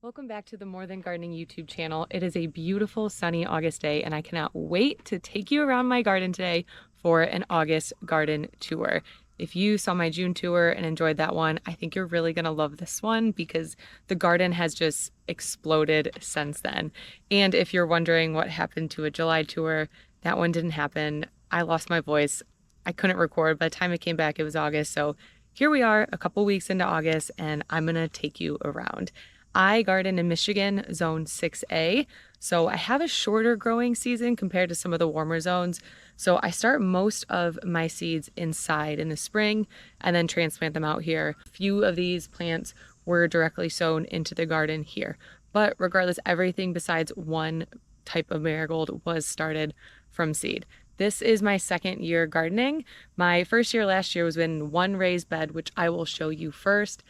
Welcome back to the More Than Gardening YouTube channel. It is a beautiful sunny August day and I cannot wait to take you around my garden today for an August garden tour. If you saw my June tour and enjoyed that one, I think you're really gonna love this one because the garden has just exploded since then. And if you're wondering what happened to a July tour, that one didn't happen. I lost my voice. I couldn't record. By the time it came back, it was August. So here we are a couple weeks into August and I'm gonna take you around. I garden in Michigan, zone 6A, so I have a shorter growing season compared to some of the warmer zones. So I start most of my seeds inside in the spring and then transplant them out here. A few of these plants were directly sown into the garden here. But regardless, everything besides one type of marigold was started from seed. This is my second year gardening. My first year last year was in one raised bed, which I will show you first.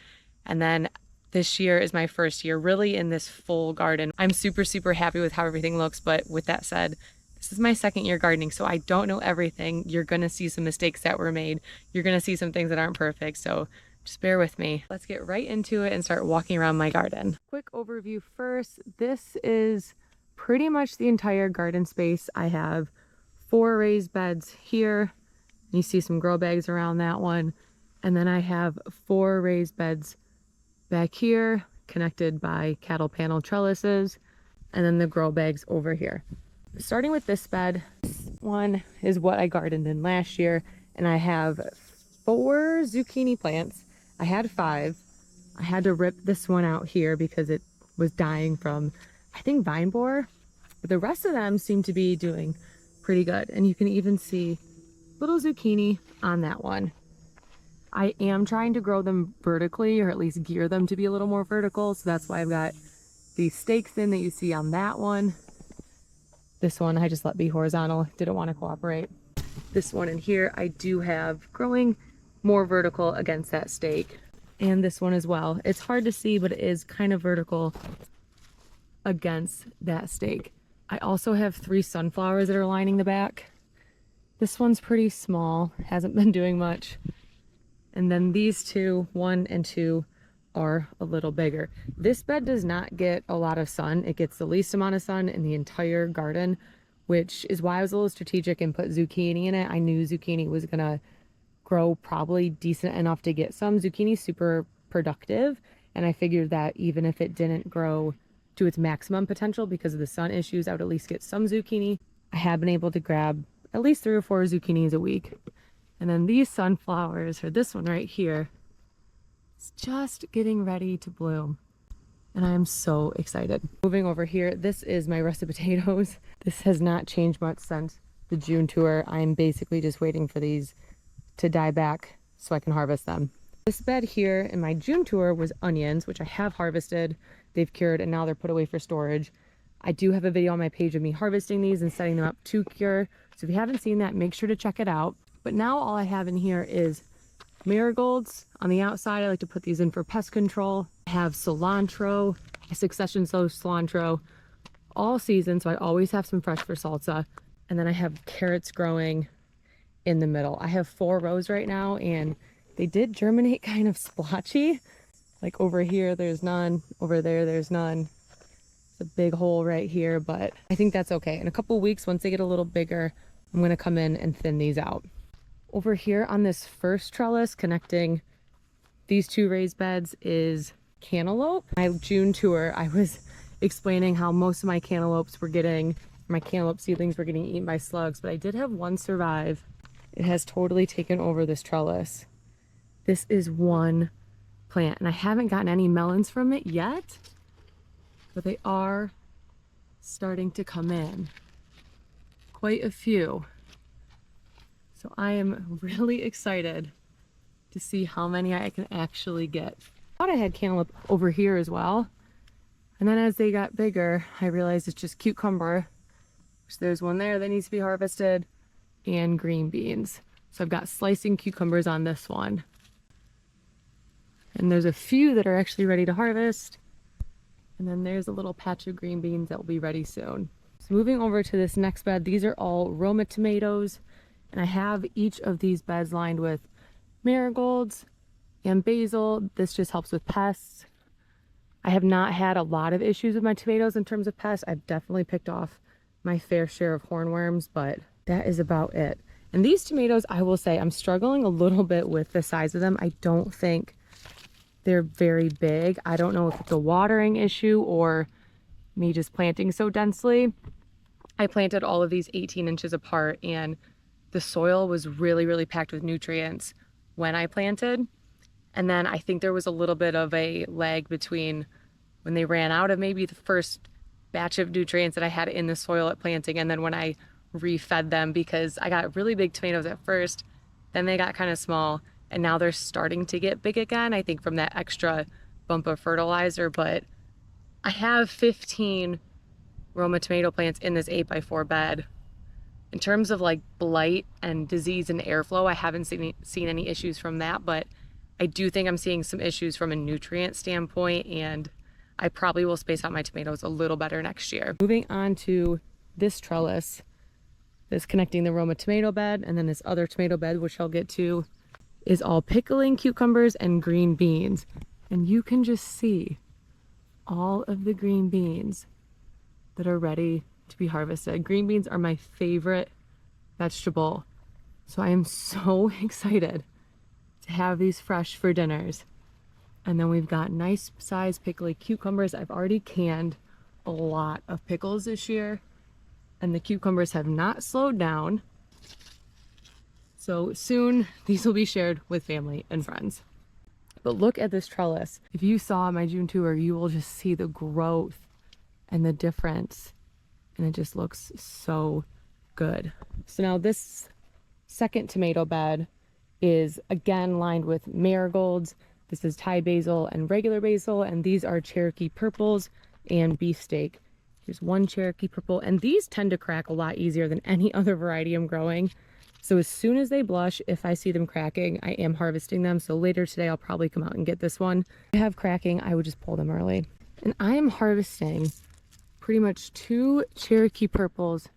And then this year is my first year really in this full garden. I'm super happy with how everything looks, but with that said, this is my second year gardening, so I don't know everything. You're gonna see some mistakes that were made. You're gonna see some things that aren't perfect, so just bear with me. Let's get right into it and start walking around my garden. Quick overview first. This is pretty much the entire garden space. I have 4 raised beds here. You see some grow bags around that one. And then I have 4 raised beds back here, connected by cattle panel trellises, and then the grow bags over here. Starting with this bed, this one is what I gardened in last year, and I have 4 zucchini plants. I had 5. I had to rip this one out here because it was dying from, I think, vine borer, but the rest of them seem to be doing pretty good, and you can even see little zucchini on that one. I am trying to grow them vertically, or at least gear them to be a little more vertical. So that's why I've got these stakes in that you see on that one. This one I just let be horizontal, didn't want to cooperate. This one in here I do have growing more vertical against that stake. And this one as well. It's hard to see, but it is kind of vertical against that stake. I also have 3 sunflowers that are lining the back. This one's pretty small, hasn't been doing much. And then these 2, 1 and 2, are a little bigger. This bed does not get a lot of sun. It gets the least amount of sun in the entire garden, which is why I was a little strategic and put zucchini in it. I knew zucchini was gonna grow probably decent enough to get some. Zucchini's super productive, and I figured that even if it didn't grow to its maximum potential because of the sun issues, I would at least get some zucchini. I have been able to grab at least 3 or 4 zucchinis a week. And then these sunflowers, or this one right here, is just getting ready to bloom. And I am so excited. Moving over here, this is my russet potatoes. This has not changed much since the June tour. I'm basically just waiting for these to die back so I can harvest them. This bed here in my June tour was onions, which I have harvested. They've cured and now they're put away for storage. I do have a video on my page of me harvesting these and setting them up to cure. So if you haven't seen that, make sure to check it out. But now all I have in here is marigolds. On the outside, I like to put these in for pest control. I have cilantro, a succession sow cilantro, all season, so I always have some fresh for salsa. And then I have carrots growing in the middle. I have 4 rows right now, and they did germinate kind of splotchy. Like over here, there's none. Over there, there's none. It's a big hole right here, but I think that's okay. In a couple weeks, once they get a little bigger, I'm gonna come in and thin these out. Over here on this first trellis connecting these 2 raised beds is cantaloupe. My June tour, I was explaining how most of my cantaloupe seedlings were getting eaten by slugs, but I did have one survive. It has totally taken over this trellis. This is one plant, and I haven't gotten any melons from it yet, but they are starting to come in. Quite a few. So I am really excited to see how many I can actually get. I thought I had cantaloupe over here as well. And then as they got bigger, I realized it's just cucumber. So there's one there that needs to be harvested, and green beans. So I've got slicing cucumbers on this one. And there's a few that are actually ready to harvest. And then there's a little patch of green beans that will be ready soon. So moving over to this next bed, these are all Roma tomatoes. And I have each of these beds lined with marigolds and basil. This just helps with pests. I have not had a lot of issues with my tomatoes in terms of pests. I've definitely picked off my fair share of hornworms, but that is about it. And these tomatoes, I will say, I'm struggling a little bit with the size of them. I don't think they're very big. I don't know if it's a watering issue or me just planting so densely. I planted all of these 18 inches apart, and the soil was really, really packed with nutrients when I planted. And then I think there was a little bit of a lag between when they ran out of maybe the first batch of nutrients that I had in the soil at planting, and then when I refed them, because I got really big tomatoes at first, then they got kind of small, and now they're starting to get big again, I think from that extra bump of fertilizer. But I have 15 Roma tomato plants in this 8x4 bed. In terms of like blight and disease and airflow, I haven't seen any issues from that, but I do think I'm seeing some issues from a nutrient standpoint, and I probably will space out my tomatoes a little better next year. Moving on to this trellis, this connecting the Roma tomato bed, and then this other tomato bed, which I'll get to, is all pickling cucumbers and green beans. And you can just see all of the green beans that are ready to be harvested. Green beans are my favorite vegetable, so I am so excited to have these fresh for dinners. And then we've got nice sized pickly cucumbers. I've already canned a lot of pickles this year, and the cucumbers have not slowed down. So soon these will be shared with family and friends. But look at this trellis. If you saw my June tour, you will just see the growth and the difference, and it just looks so good. So now this second tomato bed is again lined with marigolds. This is Thai basil and regular basil, and these are Cherokee purples and beefsteak. Here's one Cherokee purple, and these tend to crack a lot easier than any other variety I'm growing. So as soon as they blush, if I see them cracking, I am harvesting them. So later today, I'll probably come out and get this one. If I have cracking, I would just pull them early. And I am harvesting pretty much 2 Cherokee purples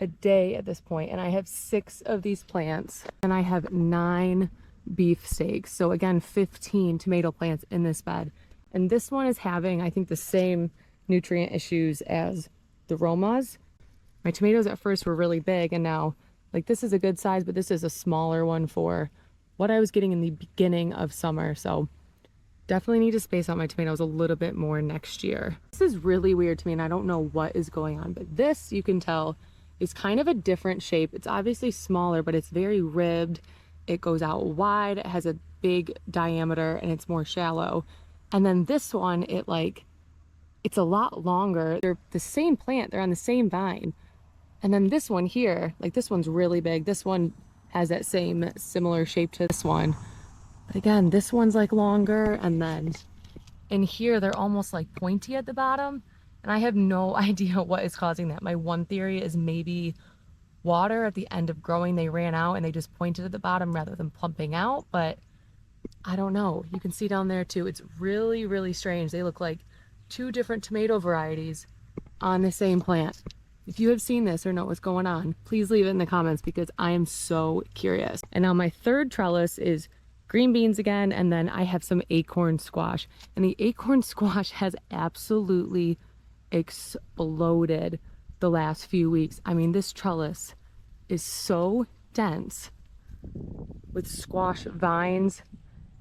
a day at this point, and I have 6 of these plants, and I have 9 beefsteaks. So again, 15 tomato plants in this bed. And this one is having, I think, the same nutrient issues as the Romas. My tomatoes at first were really big, and now, like, this is a good size, but this is a smaller one for what I was getting in the beginning of summer. So definitely need to space out my tomatoes a little bit more next year. This is really weird to me, and I don't know what is going on, but this, you can tell, is kind of a different shape. It's obviously smaller, but it's very ribbed. It goes out wide, it has a big diameter, and it's more shallow. And then this one, it's a lot longer. They're the same plant, they're on the same vine. And then this one here, like, this one's really big. This one has that same similar shape to this one. But again, this one's like longer, and then in here, they're almost like pointy at the bottom. And I have no idea what is causing that. My one theory is maybe water at the end of growing. They ran out and they just pointed at the bottom rather than plumping out, but I don't know. You can see down there too. It's really, really strange. They look like 2 different tomato varieties on the same plant. If you have seen this or know what's going on, please leave it in the comments, because I am so curious. And now my third trellis is green beans again, and then I have some acorn squash. And the acorn squash has absolutely exploded the last few weeks. I mean, this trellis is so dense with squash vines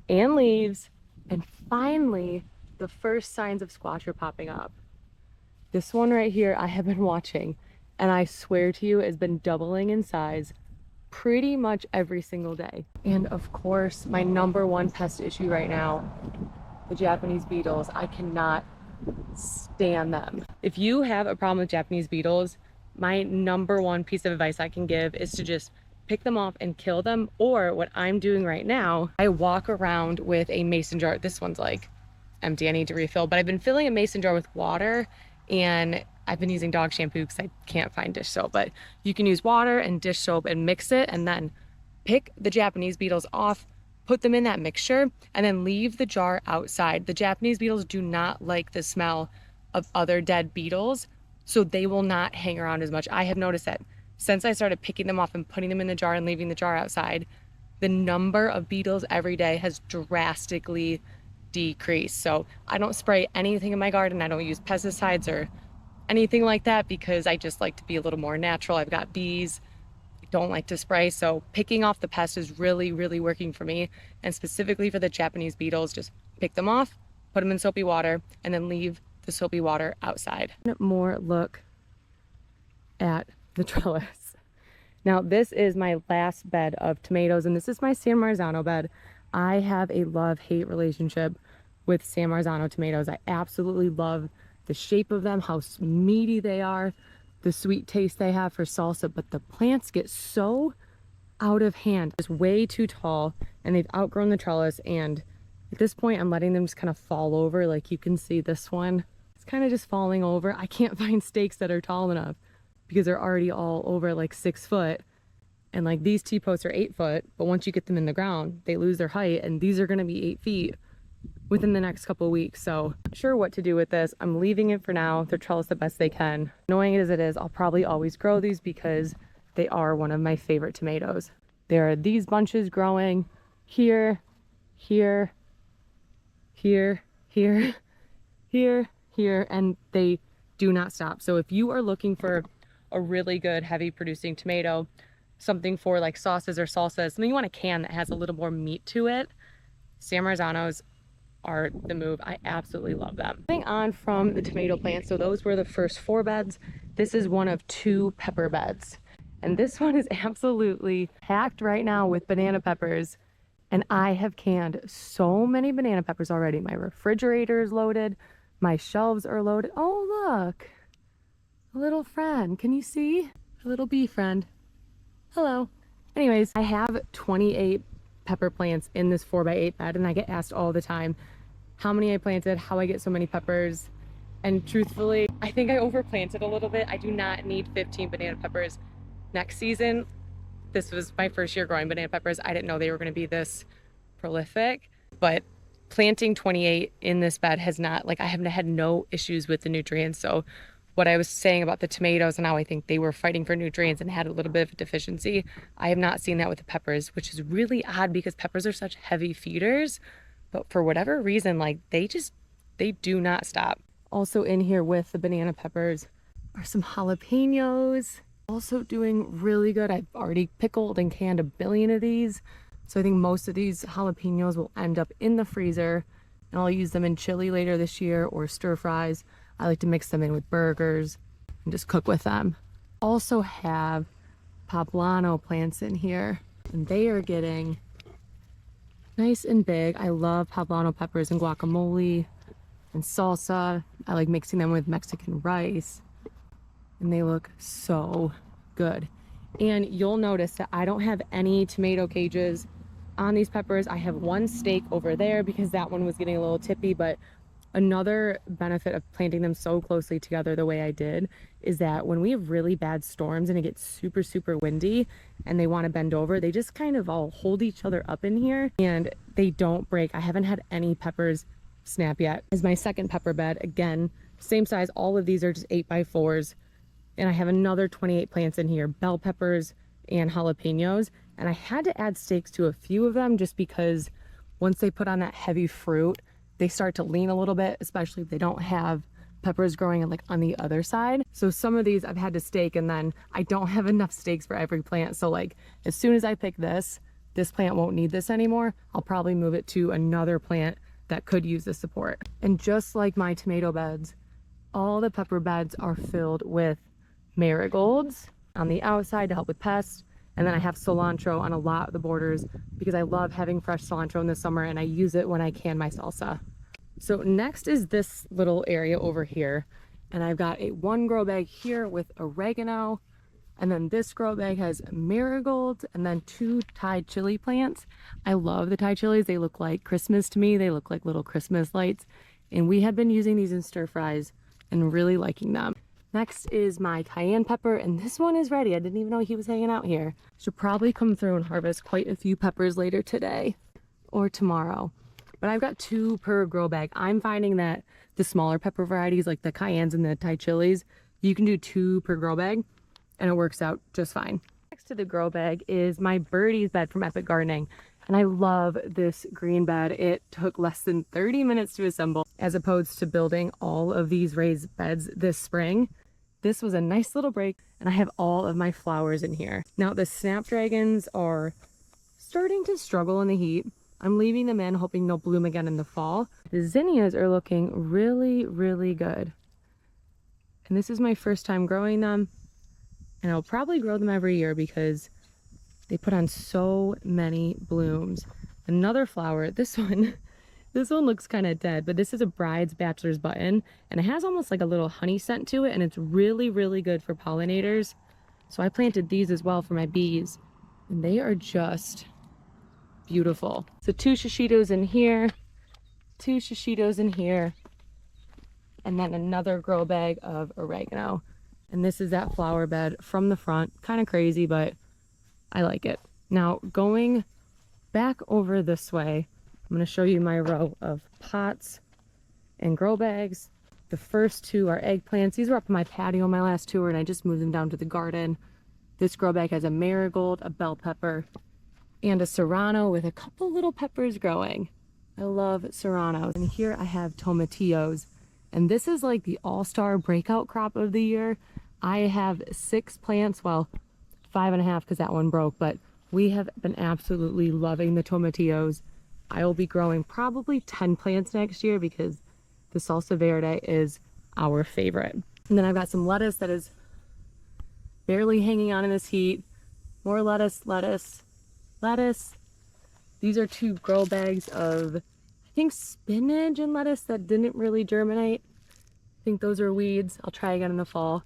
and leaves, and finally the first signs of squash are popping up. This one right here I have been watching, and I swear to you, it's been doubling in size pretty much every single day. And of course, my #1 pest issue right now, the Japanese beetles. I cannot stand them. If you have a problem with Japanese beetles, my #1 piece of advice I can give is to just pick them off and kill them. Or what I'm doing right now, I walk around with a mason jar. This one's like empty, I need to refill, but I've been filling a mason jar with water, and I've been using dog shampoo because I can't find dish soap. But you can use water and dish soap and mix it, and then pick the Japanese beetles off, put them in that mixture, and then leave the jar outside. The Japanese beetles do not like the smell of other dead beetles, so they will not hang around as much. I have noticed that since I started picking them off and putting them in the jar and leaving the jar outside, the number of beetles every day has drastically decrease. So I don't spray anything in my garden. I don't use pesticides or anything like that because I just like to be a little more natural. I've got bees, I don't like to spray. So picking off the pests is really, really working for me. And specifically for the Japanese beetles, just pick them off, put them in soapy water, and then leave the soapy water outside. More look at the trellis. Now this is my last bed of tomatoes, and this is my San Marzano bed. I have a love-hate relationship with San Marzano tomatoes. I absolutely love the shape of them, how meaty they are, the sweet taste they have for salsa, but the plants get so out of hand. It's way too tall and they've outgrown the trellis, and at this point I'm letting them just kind of fall over. Like you can see this one, it's kind of just falling over. I can't find stakes that are tall enough because they're already all over like 6 foot. And like these T-posts are 8 foot, but once you get them in the ground, they lose their height, and these are gonna be 8 feet within the next couple of weeks. So not sure what to do with this. I'm leaving it for now. They're trellis the best they can. Knowing it as it is, I'll probably always grow these because they are one of my favorite tomatoes. There are these bunches growing here, here, here, here, here, here, and they do not stop. So if you are looking for a really good heavy producing tomato, something for like sauces or salsas, something you want a can that has a little more meat to it, San Marzanos are the move. I absolutely love them. Moving on from the tomato plants, so those were the first 4 beds. This is one of 2 pepper beds, and this one is absolutely packed right now with banana peppers, and I have canned so many banana peppers already. My refrigerator is loaded, my shelves are loaded. Oh look, a little friend, can you see? A little bee friend. Hello. Anyways, I have 28 pepper plants in this 4x8 bed, and I get asked all the time how many I planted, how I get so many peppers, and truthfully, I think I overplanted a little bit. I do not need 15 banana peppers next season. This was my first year growing banana peppers. I didn't know they were going to be this prolific, but planting 28 in this bed has not, like, I haven't had no issues with the nutrients. So what I was saying about the tomatoes and how I think they were fighting for nutrients and had a little bit of a deficiency, I have not seen that with the peppers, which is really odd because peppers are such heavy feeders, but for whatever reason, like they do not stop. Also in here with the banana peppers are some jalapenos, also doing really good. I've already pickled and canned a billion of these. So I think most of these jalapenos will end up in the freezer, and I'll use them in chili later this year or stir fries. I like to mix them in with burgers and just cook with them. Also have poblano plants in here, and they are getting nice and big. I love poblano peppers and guacamole and salsa. I like mixing them with Mexican rice, and they look so good. And you'll notice that I don't have any tomato cages on these peppers. I have one stake over there because that one was getting a little tippy, but another benefit of planting them so closely together the way I did is that when we have really bad storms and it gets super, super windy and they want to bend over, they just kind of all hold each other up in here and they don't break. I haven't had any peppers snap yet. As my second pepper bed, again, same size. All of these are just 8x4s. And I have another 28 plants in here, bell peppers and jalapenos. And I had to add stakes to a few of them just because once they put on that heavy fruit, they start to lean a little bit, especially if they don't have peppers growing like on the other side. So some of these I've had to stake, and then I don't have enough stakes for every plant. So like as soon as I pick this plant won't need this anymore. I'll probably move it to another plant that could use the support. And just like my tomato beds, all the pepper beds are filled with marigolds on the outside to help with pests. And then I have cilantro on a lot of the borders because I love having fresh cilantro in the summer, and I use it when I can my salsa. So next is this little area over here, and I've got a 1 grow bag here with oregano, and then this grow bag has marigolds, and then 2 Thai chili plants. I love the Thai chilies. They look like Christmas to me. They look like little Christmas lights, and we had been using these in stir fries and really liking them. Next is my cayenne pepper, and this one is ready. I didn't even know he was hanging out here. Should probably come through and harvest quite a few peppers later today or tomorrow. But I've got 2 per grow bag. I'm finding that the smaller pepper varieties like the cayennes and the Thai chilies, you can do 2 per grow bag and it works out just fine. Next to the grow bag is my birdies bed from Epic Gardening. And I love this green bed. It took less than 30 minutes to assemble as opposed to building all of these raised beds this spring. This was a nice little break, and I have all of my flowers in here. Now the snapdragons are starting to struggle in the heat. I'm leaving them in, hoping they'll bloom again in the fall. The zinnias are looking really, really good. And this is my first time growing them, and I'll probably grow them every year because they put on so many blooms. Another flower, this one looks kind of dead, but this is a bride's bachelor's button, and it has almost like a little honey scent to it, and it's really, really good for pollinators. So I planted these as well for my bees, and they are just beautiful. So 2 shishitos in here, 2 shishitos in here, and then another grow bag of oregano. And this is that flower bed from the front. Kind of crazy, but I like it. Now going back over this way, I'm going to show you my row of pots and grow bags. The first 2 are eggplants. These were up on my patio on my last tour, and I just moved them down to the garden. This grow bag has a marigold, a bell pepper, and a serrano with a couple little peppers growing. I love serranos. And here I have tomatillos, and this is like the all-star breakout crop of the year. I have 6 plants, well, 5.5 because that one broke, but we have been absolutely loving the tomatillos. I will be growing probably 10 plants next year because the salsa verde is our favorite. And then I've got some lettuce that is barely hanging on in this heat. More lettuce, lettuce, lettuce. These are 2 grow bags of, I think, spinach and lettuce that didn't really germinate. I think those are weeds. I'll try again in the fall.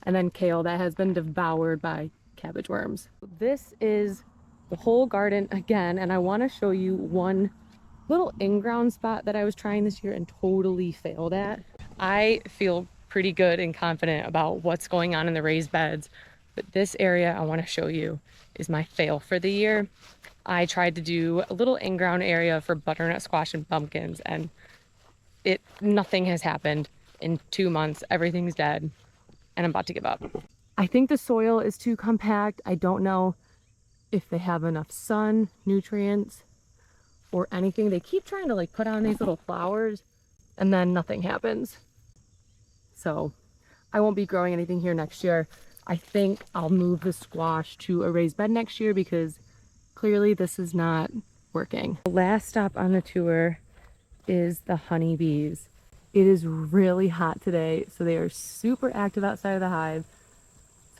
And then kale that has been devoured by cabbage worms. This is the whole garden again, and I want to show you one little in-ground spot that I was trying this year and totally failed at. I feel pretty good and confident about what's going on in the raised beds, but this area I want to show you is my fail for the year. I tried to do a little in-ground area for butternut squash and pumpkins, and nothing has happened in 2 months. Everything's dead, and I'm about to give up. I think the soil is too compact. I don't know if they have enough sun, nutrients, or anything. They keep trying to like put on these little flowers and then nothing happens. So I won't be growing anything here next year. I think I'll move the squash to a raised bed next year because clearly this is not working. The last stop on the tour is the honeybees. It is really hot today, so they are super active outside of the hive.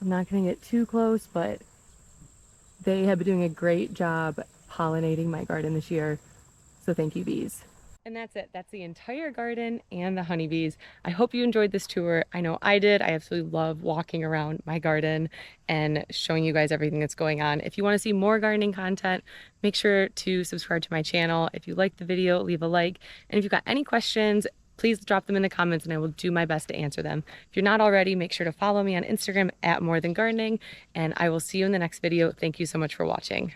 I'm not going to get too close, but they have been doing a great job pollinating my garden this year. So thank you, bees. And that's it. That's the entire garden and the honeybees. I hope you enjoyed this tour. I know I did. I absolutely love walking around my garden and showing you guys everything that's going on. If you want to see more gardening content, make sure to subscribe to my channel. If you liked the video, leave a like. And if you've got any questions, please drop them in the comments and I will do my best to answer them. If you're not already, make sure to follow me on Instagram at More Than Gardening, and I will see you in the next video. Thank you so much for watching.